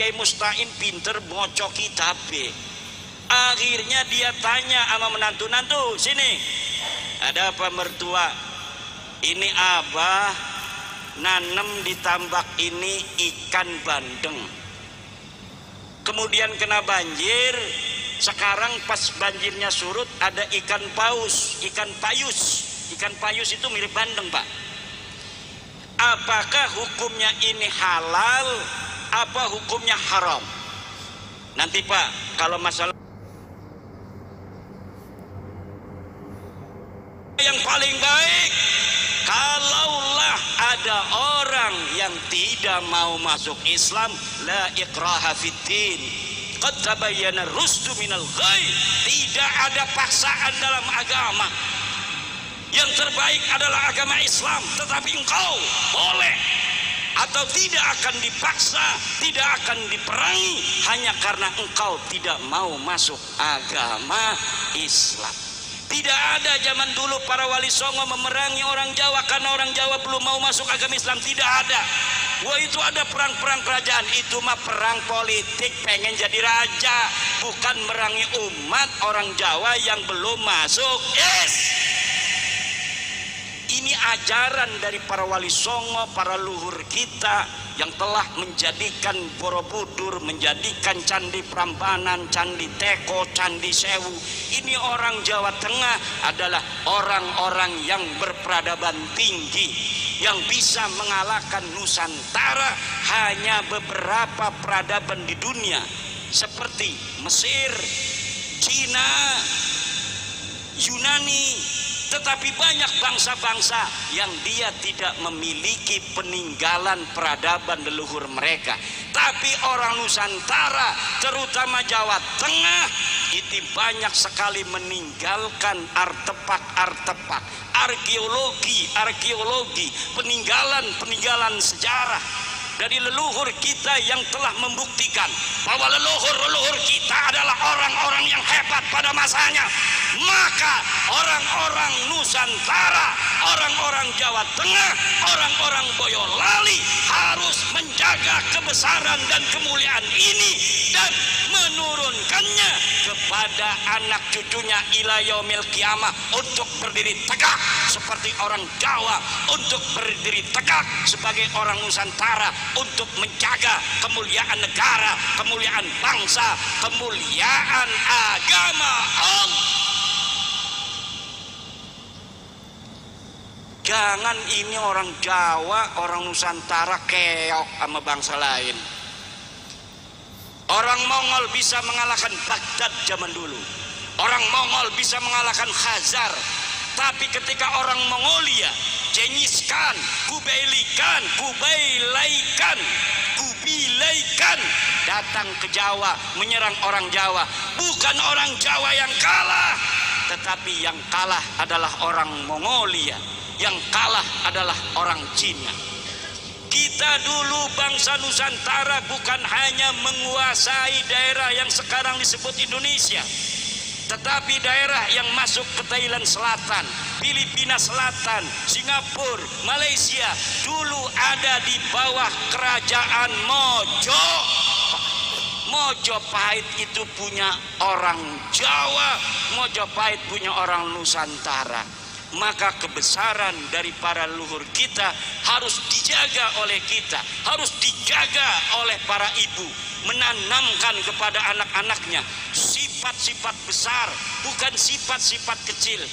Kiai Mustain pinter bocok kitab. Akhirnya dia tanya sama menantu-nantu, sini, ada apa mertua? Ini abah nanem di tambak ini ikan bandeng, kemudian kena banjir. Sekarang pas banjirnya surut ada ikan paus, ikan payus. Ikan payus itu mirip bandeng, Pak. Apakah hukumnya ini halal, apa hukumnya haram? Nanti Pak, kalau masalah yang paling baik, kalaulah ada orang yang tidak mau masuk Islam, la ikraha fiddin, qad tabayyana rusdu minal ghai, tidak ada paksaan dalam agama. Yang terbaik adalah agama Islam, tetapi engkau boleh atau tidak akan dipaksa, tidak akan diperangi hanya karena engkau tidak mau masuk agama Islam. Tidak ada zaman dulu para wali songo memerangi orang Jawa karena orang Jawa belum mau masuk agama Islam, tidak ada. Wah, itu ada perang-perang kerajaan, itu mah perang politik, pengen jadi raja, bukan merangi umat orang Jawa yang belum masuk Islam. Ini ajaran dari para wali songo, para luhur kita yang telah menjadikan Borobudur, menjadikan Candi Prambanan, Candi Teko, Candi Sewu. Ini orang Jawa Tengah adalah orang-orang yang berperadaban tinggi, yang bisa mengalahkan Nusantara. Hanya beberapa peradaban di dunia seperti Mesir, Cina, Yunani. Tetapi banyak bangsa-bangsa yang dia tidak memiliki peninggalan peradaban leluhur mereka. Tapi orang Nusantara, terutama Jawa Tengah, itu banyak sekali meninggalkan artefak-artefak, arkeologi, peninggalan sejarah dari leluhur kita yang telah membuktikan bahwa leluhur kita adalah orang-orang yang hebat pada masanya. Maka orang-orang Nusantara, orang-orang Jawa Tengah, orang-orang Boyolali harus menjaga kebesaran dan kemuliaan ini dan menurunkannya kepada anak cucunya ila yaumil qiyamah untuk berdiri tegak seperti orang Jawa, untuk berdiri tegak sebagai orang Nusantara, untuk menjaga kemuliaan negara, kemuliaan bangsa, kemuliaan agama Allah. Jangan ini orang Jawa, orang Nusantara keok sama bangsa lain. Orang Mongol bisa mengalahkan Baghdad zaman dulu. Orang Mongol bisa mengalahkan Khazar. Tapi ketika orang Mongolia, Genghis Khan, Kubilaikan datang ke Jawa, menyerang orang Jawa. Bukan orang Jawa yang kalah, tetapi yang kalah adalah orang Mongolia. Yang kalah adalah orang Cina. Kita dulu bangsa Nusantara bukan hanya menguasai daerah yang sekarang disebut Indonesia, tetapi daerah yang masuk ke Thailand Selatan, Filipina Selatan, Singapura, Malaysia dulu ada di bawah kerajaan Mojopahit. Itu punya orang Jawa, Mojopahit punya orang Nusantara. Maka kebesaran dari para leluhur kita harus dijaga oleh kita, harus dijaga oleh para ibu, menanamkan kepada anak-anaknya sifat-sifat besar, bukan sifat-sifat kecil.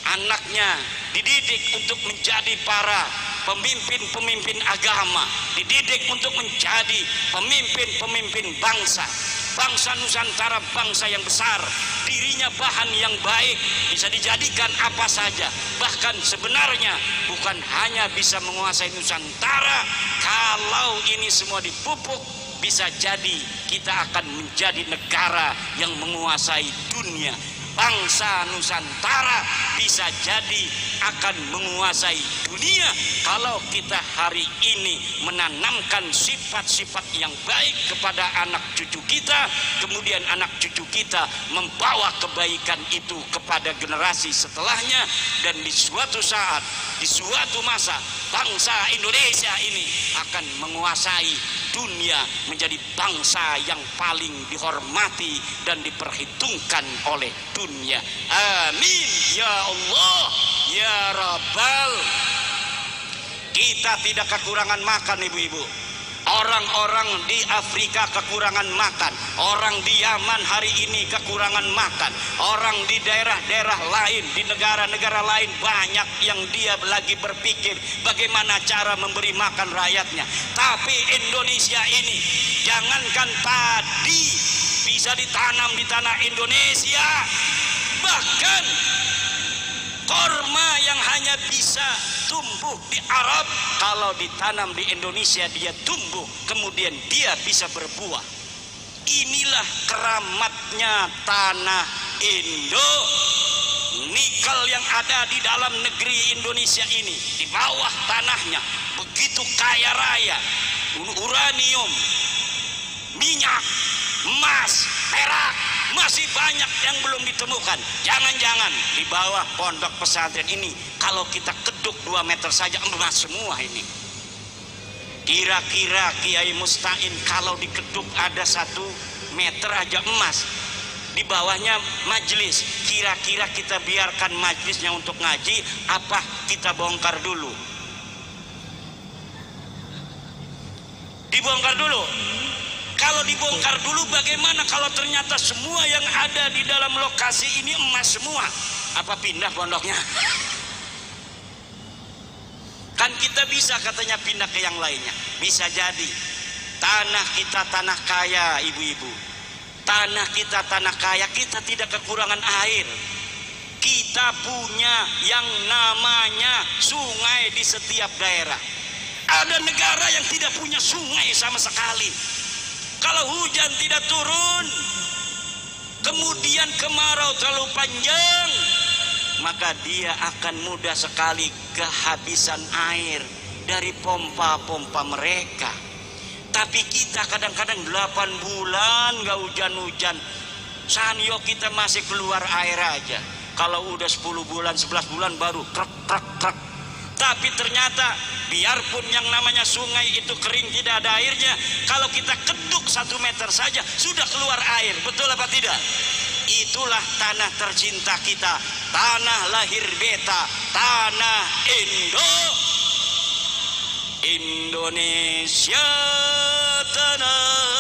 Anaknya dididik untuk menjadi para pemimpin-pemimpin agama, dididik untuk menjadi pemimpin-pemimpin bangsa. Bangsa Nusantara bangsa yang besar, dirinya bahan yang baik, bisa dijadikan apa saja. Bahkan sebenarnya bukan hanya bisa menguasai Nusantara, kalau ini semua dipupuk, bisa jadi kita akan menjadi negara yang menguasai dunia. Bangsa Nusantara bisa jadi akan menguasai dunia kalau kita hari ini menanamkan sifat-sifat yang baik kepada anak cucu kita, kemudian anak cucu kita membawa kebaikan itu kepada generasi setelahnya, dan di suatu saat di suatu masa bangsa Indonesia ini akan menguasai dunia, menjadi bangsa yang paling dihormati dan diperhitungkan oleh dunia. Amin ya Allah ya Rabbal. Kita tidak kekurangan makan ibu-ibu. Orang-orang di Afrika kekurangan makan, orang di Yaman hari ini kekurangan makan, orang di daerah-daerah lain, di negara-negara lain banyak yang dia lagi berpikir bagaimana cara memberi makan rakyatnya. Tapi Indonesia ini, jangankan padi bisa ditanam di tanah Indonesia, bahkan korma yang hanya bisa tumbuh di Arab, kalau ditanam di Indonesia dia tumbuh, kemudian dia bisa berbuah. Inilah keramatnya tanah Indo. Nikel yang ada di dalam negeri Indonesia ini, di bawah tanahnya begitu kaya raya. Uranium, minyak, emas, perak, masih banyak yang belum ditemukan. Jangan-jangan di bawah pondok pesantren ini kalau kita keduk 2 meter saja emas semua ini. Kira-kira Kiai Mustain kalau dikeduk ada 1 meter aja emas, di bawahnya majelis, kira-kira kita biarkan majelisnya untuk ngaji apa kita bongkar dulu? Dibongkar dulu. Kalau dibongkar dulu bagaimana kalau ternyata semua yang ada di dalam lokasi ini emas semua? Apa pindah pondoknya? Kan kita bisa katanya pindah ke yang lainnya. Bisa jadi. Tanah kita tanah kaya ibu-ibu. Tanah kita tanah kaya, kita tidak kekurangan air. Kita punya yang namanya sungai di setiap daerah. Ada negara yang tidak punya sungai sama sekali. Kalau hujan tidak turun, kemudian kemarau terlalu panjang, maka dia akan mudah sekali kehabisan air dari pompa-pompa mereka. Tapi kita kadang-kadang 8 bulan gak hujan-hujan, sanyo kita masih keluar air aja. Kalau udah 10 bulan, 11 bulan baru krek. Tapi ternyata biarpun yang namanya sungai itu kering tidak ada airnya, kalau kita keduk 1 meter saja sudah keluar air. Betul apa tidak? Itulah tanah tercinta kita, tanah lahir beta, tanah Indonesia, tanah